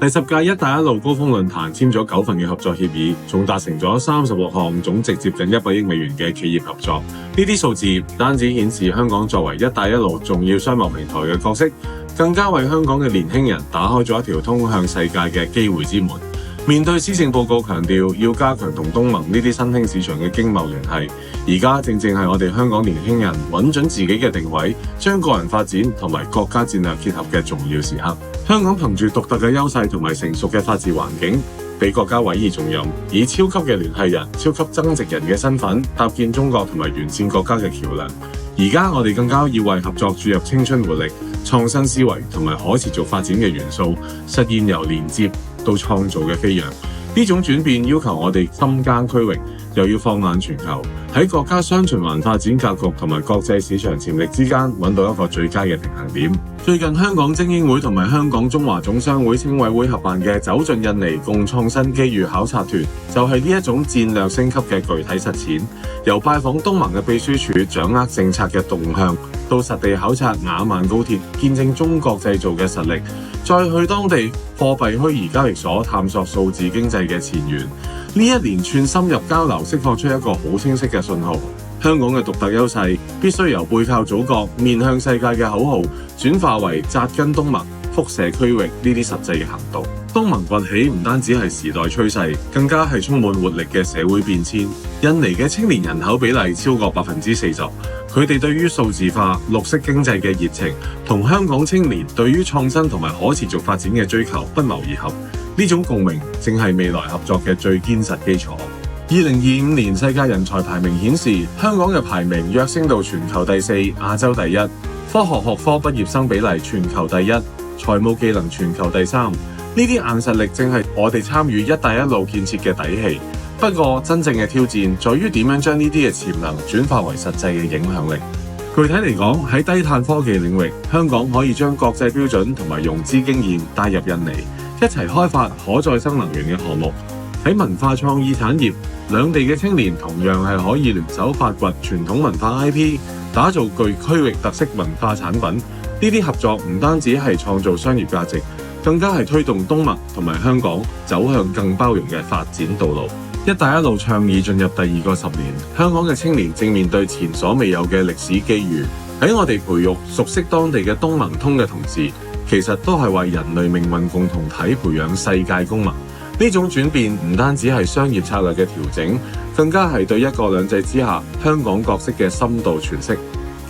第10屆一帶一路高峰論壇簽咗9份嘅合作協議，仲達成咗36項總值接近100億美元嘅企業合作。呢啲數字唔單止顯示香港作為一帶一路重要商貿平台嘅角色，更加為香港嘅年輕人打開咗一條通向世界嘅機會之門。面對施政報告強調要加強同東盟呢啲新興市場嘅經貿聯繫，而家正係我哋香港年輕人揾準自己嘅定位，將個人發展同埋國家戰略結合嘅重要時刻。香港憑住獨特嘅優勢同埋成熟嘅法治環境，被國家委以重任，以超級嘅聯繫人、超級增值人嘅身份，搭建中國同埋完善國家嘅橋樑。而家我哋更加要為合作注入青春活力、創新思維同埋可持續發展嘅元素，實現由連接到創造嘅飛躍。呢種轉變要求我哋深耕區域，又要放眼全球，喺國家雙循環發展格局同埋國際市場潛力之間揾到一個最佳嘅平衡點。最近香港精英會同埋香港中華總商會青委會合辦嘅走進印尼共創新機遇考察團，就係呢一種戰略升級嘅具體實踐。由拜訪東盟嘅秘書處，掌握政策嘅動向，到實地考察雅萬高鐵，見證中國製造嘅實力，再去當地貨幣虛擬交易所探索數字經濟嘅前沿。呢一連串深入交流，釋放出一個好清晰嘅信號。香港嘅獨特優勢必須由背靠祖國、面向世界嘅口號，轉化為扎根東盟、輻射區域呢啲實際嘅行動。東盟崛起唔單止係時代趨勢，更加係充滿活力嘅社會變遷。印尼嘅青年人口比例超過40%，佢哋對於數字化、綠色經濟嘅熱情，同香港青年對於創新同埋可持續發展嘅追求不謀而合。呢種共鳴正係未來合作嘅最堅實基礎。2025年世界人才排名顯示，香港嘅排名躍升到全球第4、亞洲第1，科學學科畢業生比例全球第1，財務技能全球第3。呢啲硬實力正係我哋參與一帶一路建設嘅底氣。不過真正嘅挑戰在於點樣將呢啲嘅潛能轉化為實際嘅影響力。具體嚟講，喺低碳科技領域，香港可以將國際標準同埋融資經驗帶入印尼，一齊開發可再生能源嘅項目。喺文化創意產業，兩地嘅青年同樣係可以聯手發掘傳統文化 IP， 打造具區域特色文化產品。呢啲合作唔單止係創造商業價值，更加係推動東盟同埋香港走向更包容嘅發展道路。一帶一路倡議進入第2個10年，香港嘅青年正面對前所未有嘅歷史機遇。喺我哋培育熟悉當地嘅東盟通嘅同時，其實都係為人類命運共同體培養世界公民。呢種轉變唔單止係商業策略嘅調整，更加係對一國兩制之下香港角色嘅深度詮釋。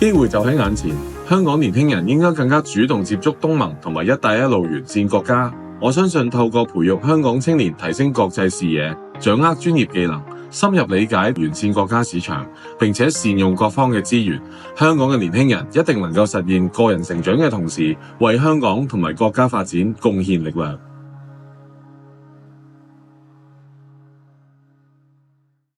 機會就喺眼前，香港年輕人應該更加主動接觸東盟同埋一帶一路沿線國家。我相信透過培育香港青年提升國際視野，掌握專業技能，深入理解完善國家市場，並且善用各方嘅資源，香港嘅年輕人一定能夠實現個人成長嘅同時，為香港同埋國家發展貢獻力量。